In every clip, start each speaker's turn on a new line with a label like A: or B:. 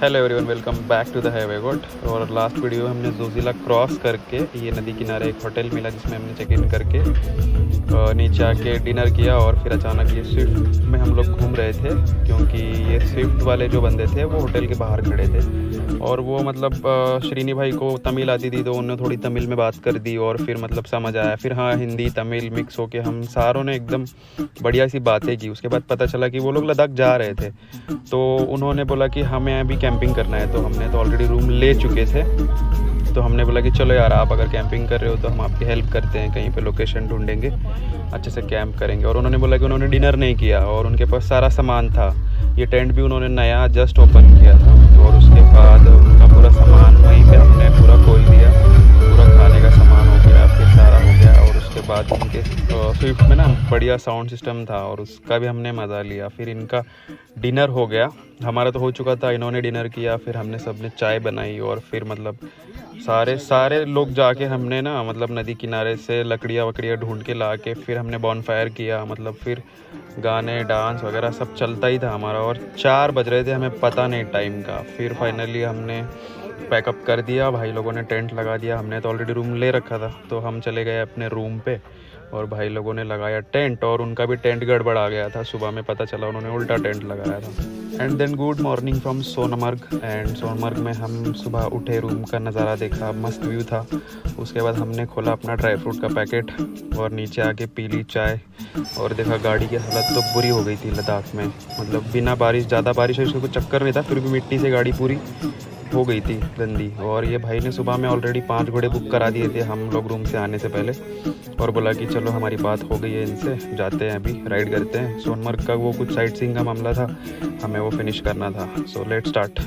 A: Hello everyone, welcome back to the highway goat. और last video में हमने Zoji La cross करके ये नदी किनारे एक होटल मिला जिसमें हमने चेक इन करके नीचे आके डिनर किया। और फिर अचानक ये स्विफ्ट में हम लोग घूम रहे थे, क्योंकि ये स्विफ्ट वाले जो बंदे थे वो होटल के बाहर खड़े थे। और वो मतलब श्रीनी भाई को तमिल आती थी तो उन्होंने थोड़ी तमिल में बात कर दी और फिर मतलब समझ आया। फिर हाँ, हिंदी तमिल मिक्स होके हम सारों ने एकदम बढ़िया सी बातें की। उसके बाद पता चला कि वो लोग लद्दाख जा रहे थे, तो उन्होंने बोला कि हमें अभी कैंपिंग करना है। तो हमने तो ऑलरेडी रूम ले चुके थे, तो हमने बोला कि चलो यार, आप अगर कैंपिंग कर रहे हो तो हम आपकी हेल्प करते हैं, कहीं पे लोकेशन ढूंढेंगे, अच्छे से कैंप करेंगे। और उन्होंने बोला कि उन्होंने डिनर नहीं किया और उनके पास सारा सामान था। ये टेंट भी उन्होंने नया जस्ट ओपन किया था और उसके बाद उनका पूरा सामान वहीं पे हमने पूरा खोल दिया। पूरा खाने का सामान हो गया, फिर सारा हो गया। और उसके बाद उनके स्विफ्ट में ना बढ़िया साउंड सिस्टम था और उसका भी हमने मज़ा लिया। फिर इनका डिनर हो गया, हमारा तो हो चुका था, इन्होंने डिनर किया। फिर हमने सबने चाय बनाई और फिर मतलब सारे लोग जाके हमने ना मतलब नदी किनारे से लकड़ियाँ वकड़ियाँ ढूंढ के ला के फिर हमने बॉनफायर किया। मतलब फिर गाने डांस वगैरह सब चलता ही था हमारा। और 4 बज रहे थे, हमें पता नहीं टाइम का। फिर फाइनली हमने पैकअप कर दिया, भाई लोगों ने टेंट लगा दिया। हमने तो ऑलरेडी रूम ले रखा था, तो हम चले गए अपने रूम पे और भाई लोगों ने लगाया टेंट। और उनका भी टेंट गड़बड़ आ गया था, सुबह में पता चला उन्होंने उल्टा टेंट लगाया था। And then good morning from Sonmarg. And Sonmarg में हम सुबह उठे, रूम का नज़ारा देखा, मस्त व्यू था। उसके बाद हमने खोला अपना ड्राई फ्रूट का पैकेट और नीचे आके पी ली चाय और देखा गाड़ी की हालत तो बुरी हो गई थी लद्दाख में। मतलब बिना बारिश, ज़्यादा बारिश है उसको कोई चक्कर नहीं था, फिर भी मिट्टी से गाड़ी पूरी हो गई थी गंदी। और ये भाई ने सुबह में ऑलरेडी 5 घोड़े बुक करा दिए थे हम लोग रूम से आने से पहले, और बोला कि चलो हमारी बात हो गई है इनसे, जाते हैं अभी राइड करते हैं। सोनमर्ग का वो कुछ साइट सीइंग का मामला था, हमें वो फिनिश करना था। So let start.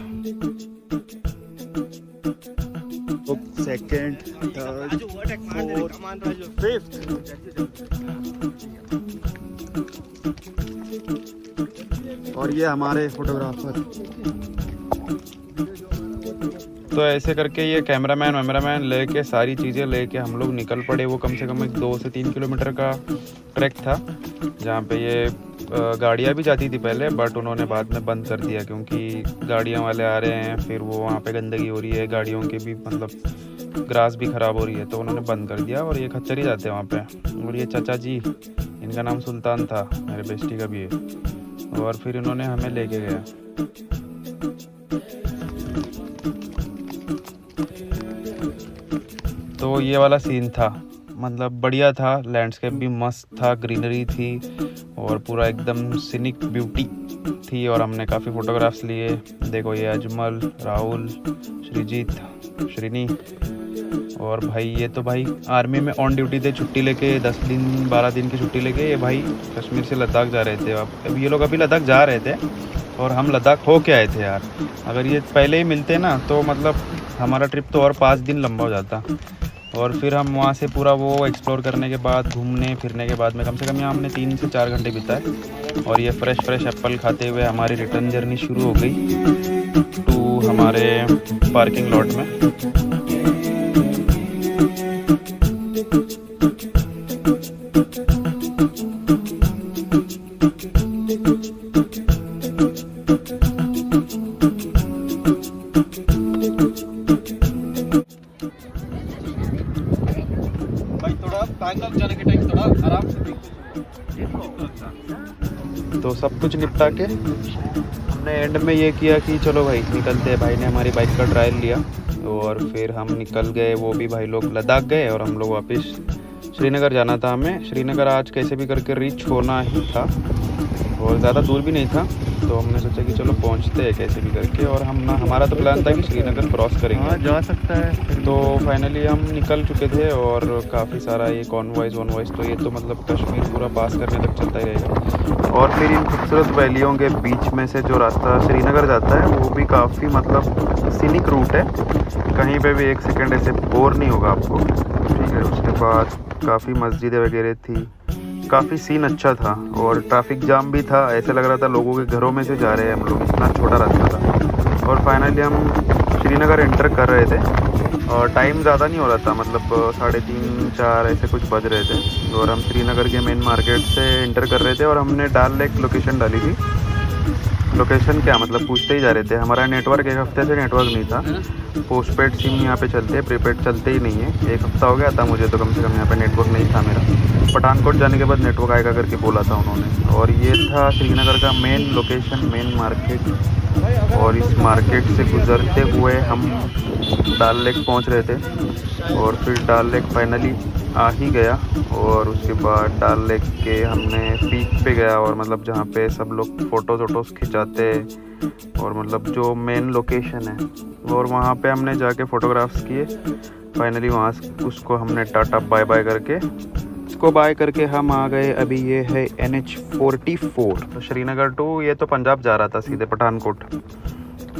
B: Second, third, fourth, fifth. और ये हमारे फोटोग्राफर।
A: तो ऐसे करके ये कैमरामैन लेके सारी चीज़ें लेके हम लोग निकल पड़े। वो कम से कम 2 से 3 किलोमीटर का ट्रैक था, जहाँ पे ये गाड़ियाँ भी जाती थी पहले, बट उन्होंने बाद में बंद कर दिया क्योंकि गाड़ियाँ वाले आ रहे हैं, फिर वो वहाँ पे गंदगी हो रही है, गाड़ियों के भी मतलब ग्रास भी ख़राब हो रही है, तो उन्होंने बंद कर दिया। और ये खच्चर ही जाते हैं वहाँ पे। और ये चाचा जी, इनका नाम सुल्तान था, मेरे बेस्टी का भी है। और फिर इन्होंने हमें लेके गया। तो ये वाला सीन था, मतलब बढ़िया था, लैंडस्केप भी मस्त था, ग्रीनरी थी और पूरा एकदम सीनिक ब्यूटी थी। और हमने काफ़ी फ़ोटोग्राफ्स लिए। देखो ये अजमल, राहुल, श्रीजीत, श्रीनी और भाई, ये तो भाई आर्मी में ऑन ड्यूटी थे, छुट्टी लेके 10 दिन 12 दिन की छुट्टी लेके ये भाई कश्मीर से लद्दाख जा रहे थे। अब ये लोग अभी लद्दाख जा रहे थे और हम लद्दाख हो के आए थे यार। अगर ये पहले ही मिलते ना तो मतलब हमारा ट्रिप तो और 5 दिन लंबा हो जाता। और फिर हम वहाँ से पूरा वो एक्सप्लोर करने के बाद, घूमने फिरने के बाद में कम से कम यहाँ हमने 3 से 4 घंटे बिताए। और ये फ्रेश एप्पल खाते हुए हमारी रिटर्न जर्नी शुरू हो गई टू हमारे पार्किंग लॉट में। तो सब कुछ निपटा के हमने एंड में ये किया कि चलो भाई निकलते हैं। भाई ने हमारी बाइक का ट्रायल लिया और फिर हम निकल गए। वो भी भाई लोग लद्दाख गए और हम लोग वापस श्रीनगर जाना था हमें। श्रीनगर आज कैसे भी करके रीच होना ही था और ज़्यादा दूर भी नहीं था, तो हमने सोचा कि चलो पहुंचते हैं कैसे भी करके। और हमारा तो प्लान था कि श्रीनगर क्रॉस करेंगे।
B: हाँ, जा सकता है।
A: तो फाइनली हम निकल चुके थे और काफ़ी सारा ये कॉन्वॉइस, तो ये तो मतलब कश्मीर पूरा पास करने तक चलता ही रहेगा। और फिर इन खूबसूरत वैलियों के बीच में से जो रास्ता श्रीनगर जाता है वो भी काफ़ी मतलब सीनिक रूट है, कहीं पे भी एक सेकंड ऐसे बोर नहीं होगा आपको। ठीक है, उसके बाद काफ़ी मस्जिदें वगैरह थी, काफ़ी सीन अच्छा था और ट्रैफिक जाम भी था, ऐसे लग रहा था लोगों के घरों में से जा रहे हैं हम लोग, इतना छोटा रास्ता था। और फाइनली हम श्रीनगर एंटर कर रहे थे और टाइम ज़्यादा नहीं हो रहा था, मतलब 3:30-4 ऐसे कुछ बज रहे थे और हम श्रीनगर के मेन मार्केट से एंटर कर रहे थे और हमने डाल लेक लोकेशन डाली थी। लोकेशन क्या मतलब पूछते ही जा रहे थे, हमारा नेटवर्क एक हफ्ते से नेटवर्क नहीं था, पोस्टपेड सिम यहाँ पे चलते हैं, प्रीपेड चलते ही नहीं है। एक हफ्ता हो गया था मुझे तो कम से कम यहाँ पे नेटवर्क नहीं था मेरा। पठानकोट जाने के बाद नेटवर्क आएगा करके बोला था उन्होंने। और ये था श्रीनगर का मेन लोकेशन, मेन मार्केट। और इस मार्केट से गुजरते हुए हम डाल लेक पहुँच रहे थे और फिर डाल लेक फाइनली आ ही गया। और उसके बाद डाल लेक के हमने पीक पे गया और मतलब जहाँ पे सब लोग फ़ोटोज़ खिंचाते और मतलब जो मेन लोकेशन है, और वहाँ पे हमने जाके फ़ोटोग्राफ्स किए। फाइनली वहाँ उसको हमने टाटा बाय बाय करके इसको बाय करके हम आ गए। अभी ये है NH44 तो श्रीनगर टू, ये तो पंजाब जा रहा था सीधे पठानकोट।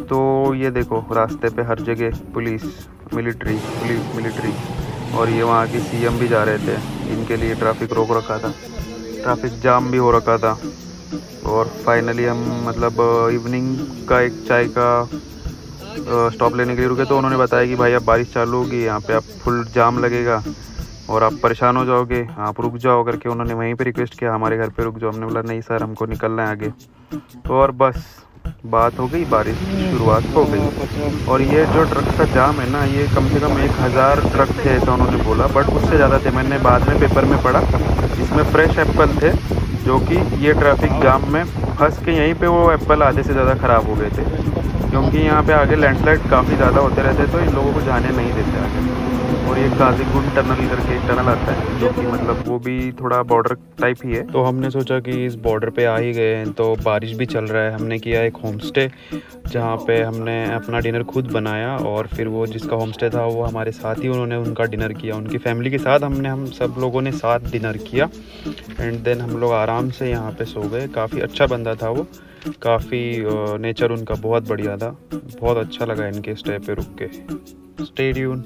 A: तो ये देखो रास्ते पे हर जगह पुलिस मिलिट्री और ये वहाँ की CM भी जा रहे थे, इनके लिए ट्रैफिक रोक रखा था, ट्रैफिक जाम भी हो रखा था। और फाइनली हम मतलब इवनिंग का एक चाय का स्टॉप लेने के लिए रुके तो उन्होंने बताया कि भाई अब बारिश चालू होगी, यहाँ पे आप फुल जाम लगेगा और आप परेशान हो जाओगे, आप रुक जाओ करके उन्होंने वहीं पे रिक्वेस्ट किया हमारे घर पे रुक जाओ। हमने बोला नहीं सर हमको निकलना है आगे। और बस बात हो गई, बारिश की शुरुआत हो गई। और ये जो ट्रक का जाम है ना, ये कम से कम 1000 ट्रक थे ऐसा उन्होंने बोला, बट उससे ज़्यादा थे। मैंने बाद में पेपर में पढ़ा, इसमें फ्रेश एप्पल थे जो कि ये ट्रैफिक जाम में फंस के यहीं पे वो एप्पल आधे से ज़्यादा ख़राब हो गए थे, क्योंकि यहाँ पे आगे लैंडस्लाइड काफ़ी ज़्यादा होते रहते तो इन लोगों को जाने नहीं देते आगे। और ये काजीगुंड टनल करके एक टनल आता है जो कि मतलब वो भी थोड़ा बॉर्डर टाइप ही है। तो हमने सोचा कि इस बॉर्डर पे आ ही गए हैं, तो बारिश भी चल रहा है, हमने किया एक होम स्टे जहाँ पे हमने अपना डिनर खुद बनाया। और फिर वो जिसका होम स्टे था वो हमारे साथ ही उन्होंने उनका डिनर किया, उनकी फैमिली के साथ हम सब लोगों ने साथ डिनर किया। एंड देन हम लोग आराम से यहाँ पे सो गए। काफ़ी अच्छा बंदा था वो, काफ़ी नेचर उनका बहुत बढ़िया था, बहुत अच्छा लगा इनके स्टे पे रुक के। Stay tune.